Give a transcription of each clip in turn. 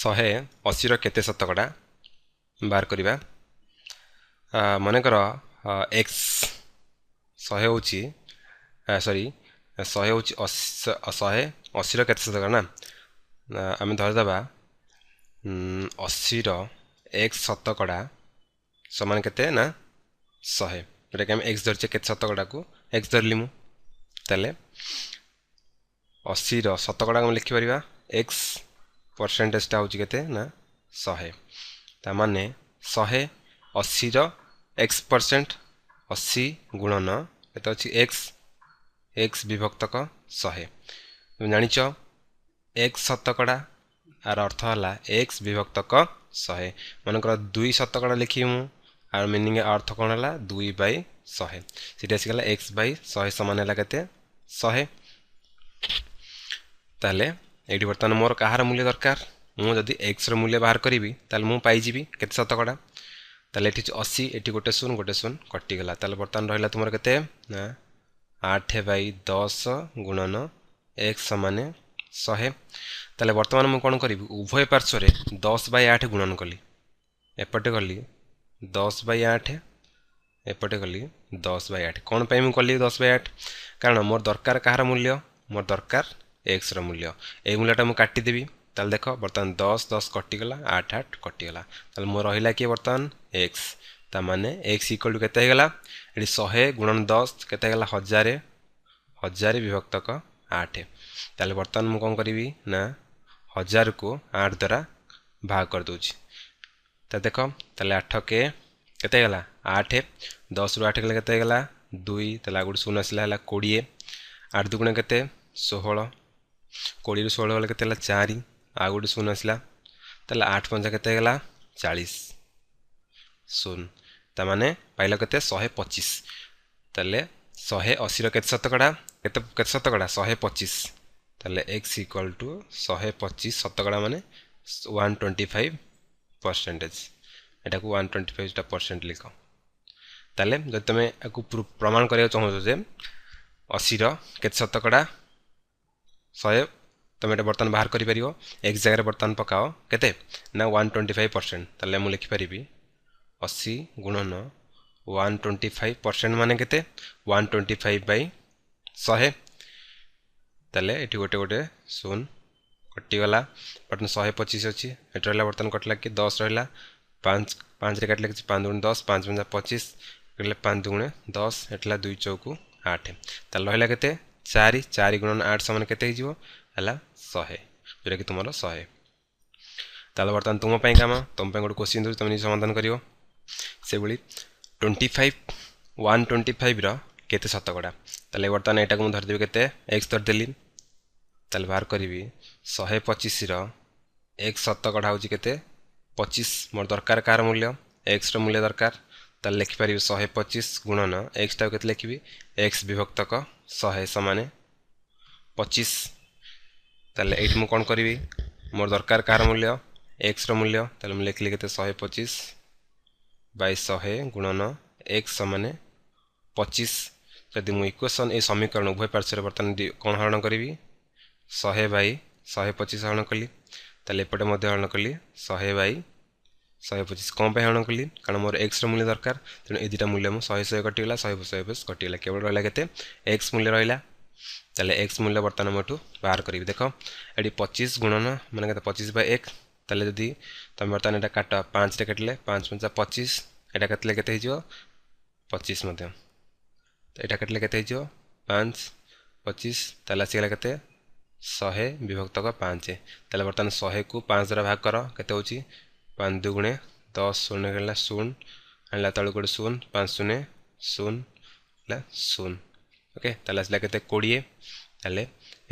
180 केते शतकड़ा बाहर करवा मनकर एक्स 100 होची सॉरी 100 होची 180 केते शतकड़ा ना आम धरदे 80 एक्स शतकड़ा समान केते ना 100 जोटा कि आम एक्स धरचे केते शतकड़ा को एक्स धरली मु ताले 80 शतकड़ा को लिखि परिबा एक्स परसेंटेज टा होची केते ना 100 ता माने 180 एक्स परसेंट 80 गुणन केते अछि एक्स विभक्तक 100 तुम जानिच एक्स शतकड़ा आर अर्थ है एक्स विभक्तक 100 मनकर 2 शतकड़ा लिखी मु आर मीनिंग अर्थ कौन है 2/100 सीटा आसीगला एक्स बाय 100 समान है केते 100 ताले एठी बर्तमान मोर कहार मूल्य दरकार मु जदि एक्स रो मूल्य बाहर करी ताले मु पाई जीवी केते शतकड़ा ताले एठी 80 एठी गोटे शून कटि गला ताले बर्तमान रहला तुमर केते ना 8/10 गुणन एक्स समान 100 ताले बर्तमान मु कोन करी उभय पार्श्व रे 10/8 गुणन कली एपटे कली 10/8 एपटे कली 10/8 कौन पे मु कली 10/8 कारण मोर दरकार कहार मूल्य मोर दरकार एक्स रो मूल्य ए मूल्यटा मु काटी देबी ताल देखो बर्तमान 10 कटि गला 8 कटि गला ताल मोर रहिला कि बर्तमान एक्स ता माने एक्स इक्वल टू केते गला एडी 100 गुणन 10 केते गला 1000 विभक्तक 8 ताले बर्तमान मु कोन करिवि ना 1000 को 8 द्वारा भाग कर दोछि ता देखो ताले 8 के केते गला 8 10 रु 8 गला केते गला 2 ताला गुड शून्य आसला हला 20 8 दुगुणे केते 16 20 रु 16 गला केते हला 4 आ गुड शून्य आसला ताले 8 5 केते गला 40 शून्य ता माने पाइला केते 125 ताले 180 रो केते शतकड़ा केते शतकड़ा 125 ताले x इक्वल टू 125 शतकड़ा माने 125 परसेंटेज एटा को 125 टा परसेंट लिखो ताले जब तमे आकु प्रमाण करिया चाहो जे 80 रो केते शतकड़ा 100 तमे एटा बर्तन बाहर करि परियो एक जगह बर्तन पकाओ केते ना 125% ताले मु लिखि परिबी 80 गुणन 125% माने केते 125/100 ताले एठी गोटे शून कटि गला बटन 125 अछि एट रहला बर्तन कटला कि 10 रहला 5 रे काटले कि 5 गुण 10 5 5 25 कटले 5 दुगुणे 10 एटला 2 चौकु 8 ताल रहला केते 4 गुणन 8 समान केते हिजिवो हला 100 जेरा कि तुमरो 100 ताल बर्तन तुम पई काम तुम पई गोटे क्वेश्चन दउ तुम समाधान करियो से बळी 125 रो केते शतकड़ा ताले बर्तन एटा को धर देबे केते x धर देली ताले बाहर करिवि 125 रो x शतकड़ा होची केते 25 मोर दरकार कार मूल्य x रो मूल्य दरकार ताले लिखि परिबि 125 गुणन x टा केते लिखिबि x विभक्तक 100 समान 25 ताले एठ मु कोन करिवि मोर दरकार कार मूल्य x रो मूल्य ताले मु लिखली केते 125/100 गुणन x समान 25 यदि मु इक्वेशन ए समीकरण उभय पार्श्व बर्तन कोन हरण करिवि 100/125 हरण कली ताले एपटे मध्ये हरण कली 100/125 कोन पे हरण कली कारण मोर x रो मूल्य दरकार तेन ए दिटा मूल्य मु 100 कटि गला 100 कटि गला केवल रहला केते x मूल्य रहला ताले x मूल्य बर्तन मटू बाहर करिवि देखो एडी 25 गुणन माने केते 25/1 ताले जदी तमे बर्तन एटा काट 5 रे काटले 5 5 25 एटा कतले केते हिजो 25 मध्ये तो एटा कटले केते हिजो 5 25 ताला सिगला केते 100 विभक्तक 5 ताले बर्तन 100 को 5 द्वारा भाग करो केते होची 5 दुगुणे 10 शून्य गला 0 हला तळ कोड 0 5 शून्य 0 ला 0 ओके ताला असला केते 20 ताले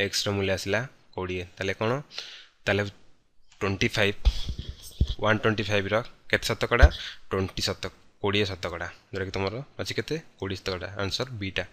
x रो मूल्य असला 20 ताले कोन ताले 125 रो केते शतकड़ा 20 शतक 20 शतकड़ा जोरा कि तुमरो अछि केते 20 शतकड़ा आंसर बीटा।